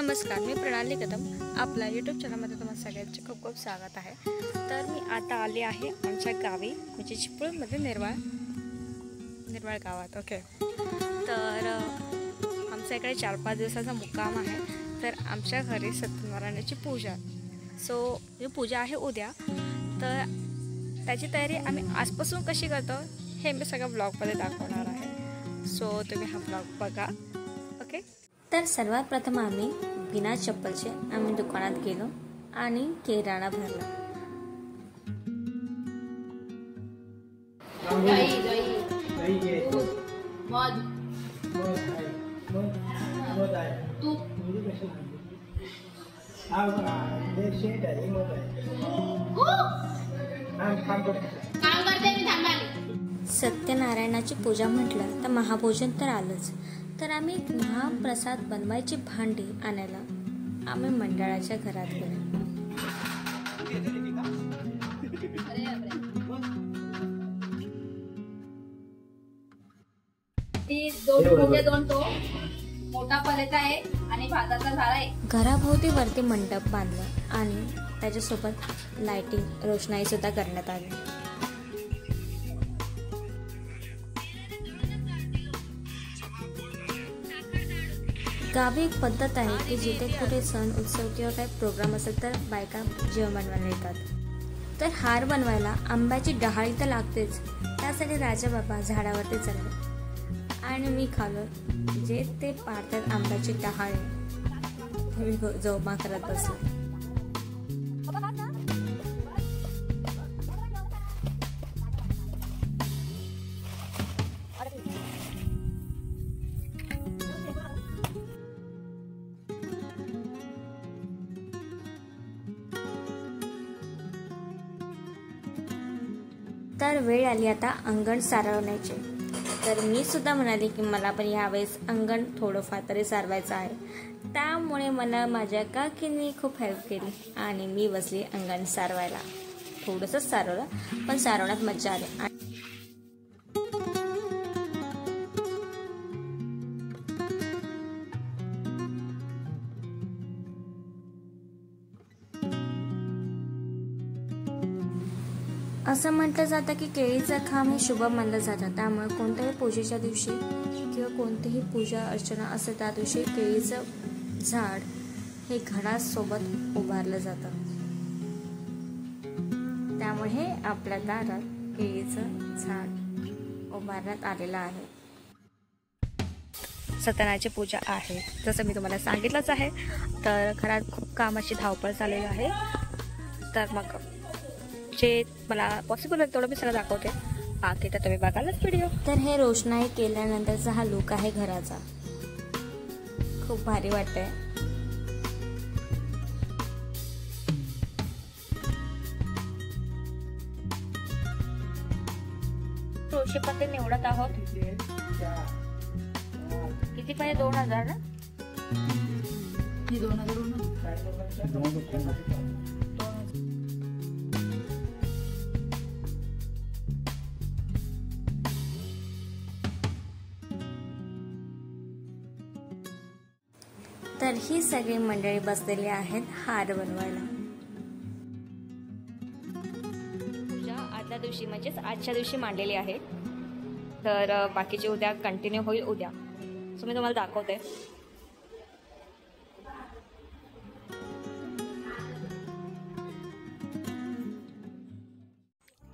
नमस्कार, मी प्रणाली कदम. आपल्या यूट्यूब चॅनलमध्ये तुम्हाला सगळ्यांचे खूप खूप स्वागत आहे. तर मी आता आले आहे आमच्या गावी, म्हणजे चिपळूणमध्ये निर्वाळ गावात. ओके, तर आमच्या इकडे 4-5 दिवसाचा मुक्काम आहे. तर आमच्या घरी सत्यनारायणाची पूजा, ही पूजा आहे उद्या. तर त्याची तयारी आम्ही आजपासून कशी करतो हे मी सगळं ब्लॉगमध्ये दाखवणार आहे. तुम्ही हा ब्लॉग बघा. ओके. तर सर्वात प्रथम आम्ही बिना चप्पलचे आम्ही दुकानात गेलो आणि किराणा भरला. सत्यनारायणाची पूजा म्हटलं तर महाभोजन तर आलंच. तर आम्ही महाप्रसाद बनवायची भांडी आणायला आम्ही मंडळाच्या घरात गेलो. दोन तो मोठा पलेचा आहे आणि भाताचा झाड आहे. घराभोवती वरती मंडप बांधला आणि त्याच्यासोबत लाइटिंग रोषणाई सुद्धा करण्यात आली. गावी एक पद्धत आहे की जिथे कुठे सण उत्सव किंवा काही प्रोग्राम असेल तर बायका जेवण बनवायला येतात. तर हार बनवायला आंब्याची डहाळी तर लागतेच. त्यासाठी राजा बाबा झाडावरती चढले आणि मी खालो जे ते पाडतात आंब्याची डहाळी मी जमा करत बसले. तर वेळ आली आता अंगण सारवण्याची. तर मी सुद्धा म्हणाले की मला पण यावेळेस अंगण थोडंफार तरी सारवायचं आहे. त्यामुळे मला माझ्या काकीने खूप हेल्प केली आणि मी बसली अंगण सारवायला. थोडंसंच सारवलं पण सारवण्यात मजा आली. असं म्हटलं जातं की केळीचं खांब हे शुभ मानलं जातं. त्यामुळे कोणत्याही पूजेच्या दिवशी किंवा कोणतीही पूजा अर्चना असते त्या दिवशी केळीचं झाड हे घरासोबत उभारलं जातं. त्यामुळे हे आपल्या दारात केळीचं झाड उभारण्यात आलेलं आहे. सत्यनारायणाची पूजा आहे जसं मी तुम्हाला सांगितलंच आहे. तर घरात खूप कामाची धावपळ चाललेली आहे. तर मग जे मला पॉसिबल आहे तेवढं मी सगळं दाखवते. बाकी तर तुम्ही बघालच व्हिडिओ. तर हे रोषणाई केल्यानंतरचा हा लुक आहे घराचा. खूप भारी वाटतंय. तुळशी पण ते निवडत आहोत. किती पाहिजे? 2000 ना? 2000. तर ही सगळी मंडळी बसलेली आहेत हार बनवायला. पूजा आदल्या दिवशी म्हणजेच आजच्या दिवशी मांडलेली आहे. तर बाकीचे उद्या कंटिन्यू होईल उद्या. मी तुम्हाला दाखवते.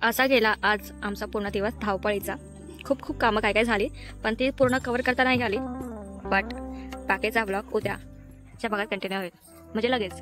असा गेला आज आमचा पूर्ण दिवस धावपळीचा. खूप खूप कामं काय झाली पण ती पूर्ण कव्हर करता नाही आली. बट बाकीचा ब्लॉग उद्याच्या भागात कंटिन्यू होईल, म्हणजे लगेच.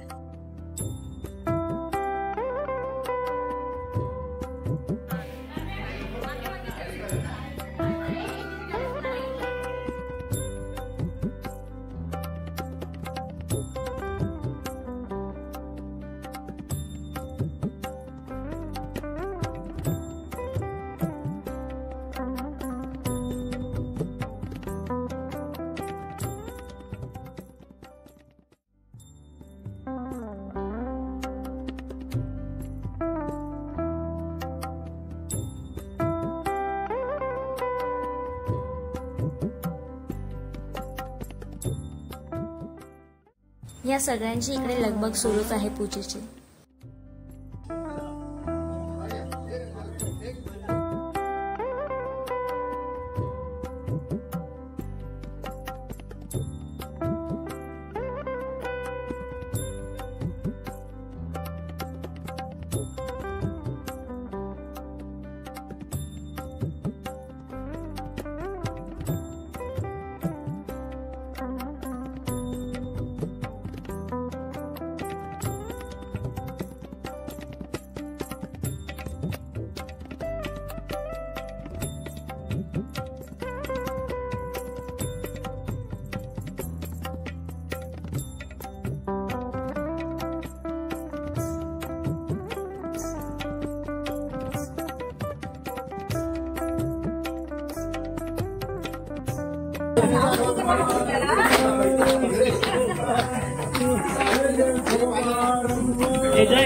या सगळ्यांची इकडे लगबग सुरूच आहे पूजेची.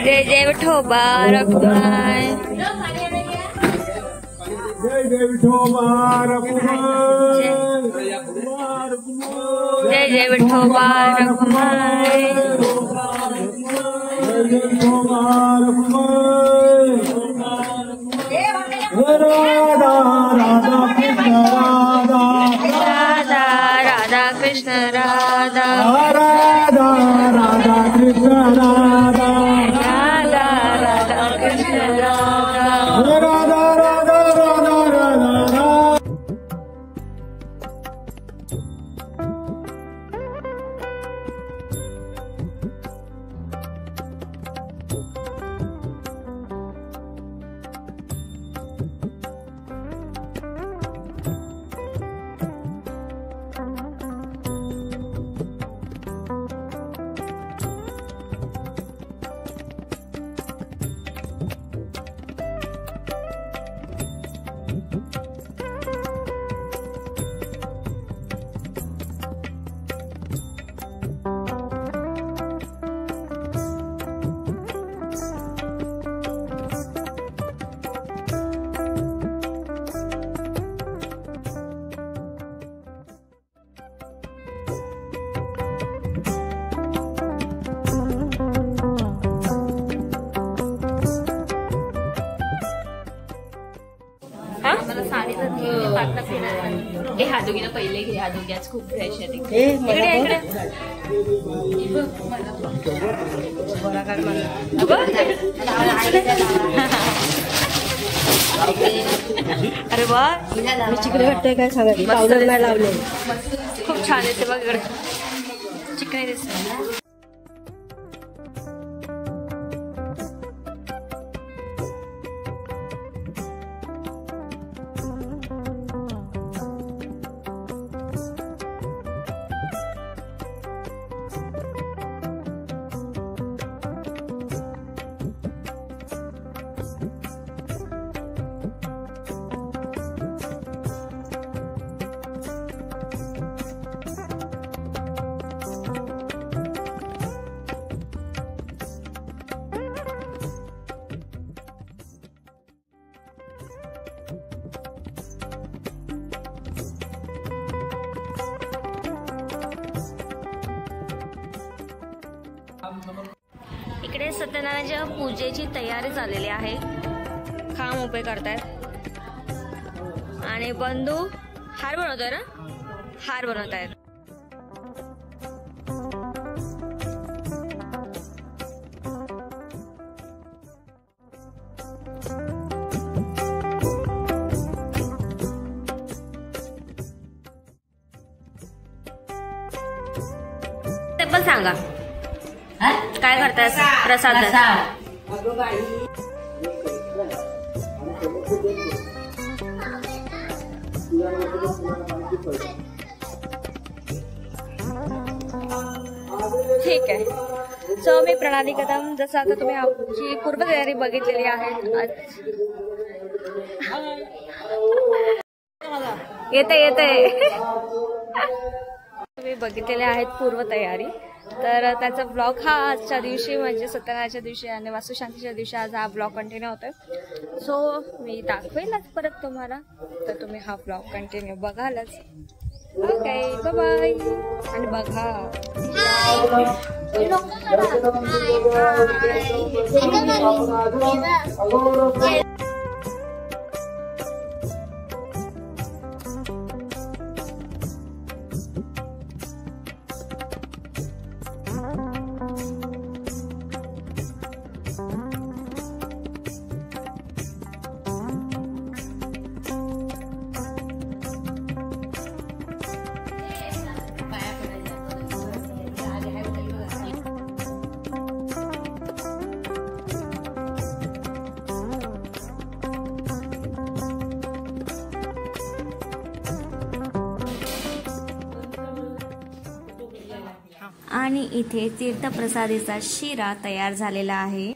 जय जय विठोबा रखुमाय. जय जय विठोबा रखुमाय. जय जय विठोबा रखुमाय. जय जय विठोबा रखुमाय. राधा राधा कृष्ण राधा. राधा राधा कृष्ण राधा. राधा राधा कृष्ण राधा. राधा राधा कृष्ण राधा. राधा राधा राधा राधा. मला साडी तर पाटला फिरत. हे हादुगीला पहिले घे. हादुगी आज खूप फ्रेश आहे. इकडे अरे वा, चिकन वाटतंय काय सांगा. पावडर नाही लावले. खूप छान येते बघ इकडे. चिकन दिसत. इकडे सत्यनारायणाच्या पूजेची तयारी झालेली आहे. खांब उभे करतायत आणि बंधू हार बनवतोय ना. हार बनवतायत. ते पण सांगा काय करताय प्रसाद. ठीक आहे. सो मी प्रणाली कदम. जसं आता तुम्ही आमची पूर्वतयारी बघितलेली आहे. येते तुम्ही बघितलेले आहेत पूर्वतयारी. तर त्याचा ब्लॉग हा आजच्या दिवशी म्हणजे सत्यनारायणच्या दिवशी आणि वास्तुशांतीच्या दिवशी आज हा ब्लॉग कंटिन्यू होतोय. सो मी दाखवेलच परत तुम्हाला. तर तुम्ही हा ब्लॉग कंटिन्यू बघालच. Okay bye. आणि बघा आणि इथे तीर्थप्रसादीचा शिरा तयार झालेला आहे.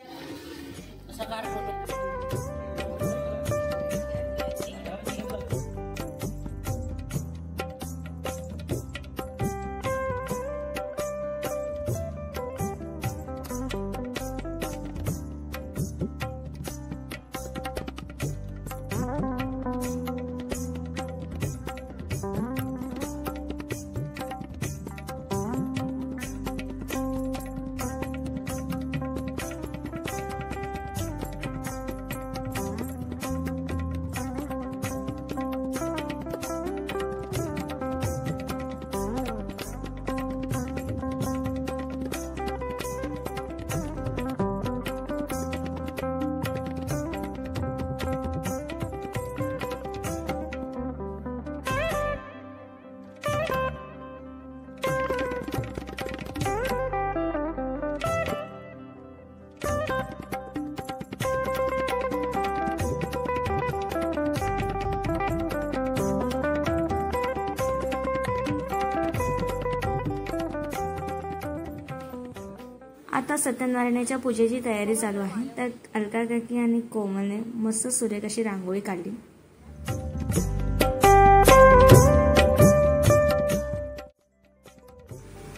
आता सत्यनारायणाच्या पूजेची तयारी चालू आहे. त्यात अलका काकी आणि कोमलने मस्त सुरेख अशी रांगोळी काढली.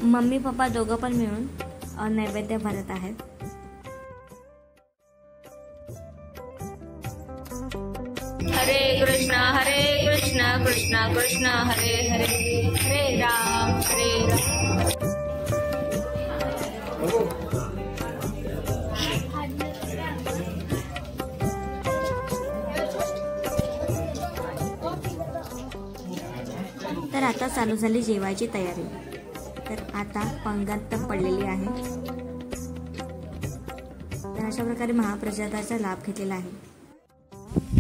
मम्मी पप्पा दोघं पण मिळून नैवेद्य भरत आहेत. हरे कृष्णा कृष्णा कृष्णा हरे हरे हरे राम हरे राम. तर आता चालू झाली जेवायची तयारी. तर आता पंगत पडलेली आहे. तर अशा प्रकारे महाप्रसादाचा लाभ घेतलेला आहे.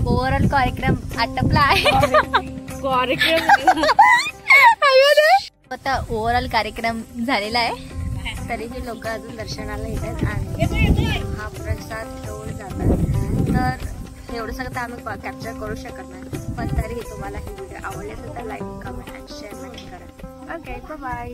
ओव्हरऑल कार्यक्रम आटपला आहे. आता ओव्हरऑल कार्यक्रम झालेला आहे. तरीही लोक अजून दर्शनाला येतात आणि हा प्रसाद घेऊन जातात. तर एवढं सगळं तर आम्ही कॅप्चर करू शकत नाही, पण तरीही तुम्हाला ही व्हिडिओ आवडली असेल तर लाईक, कमेंट आणि शेअर नक्की करा. Okay, bye.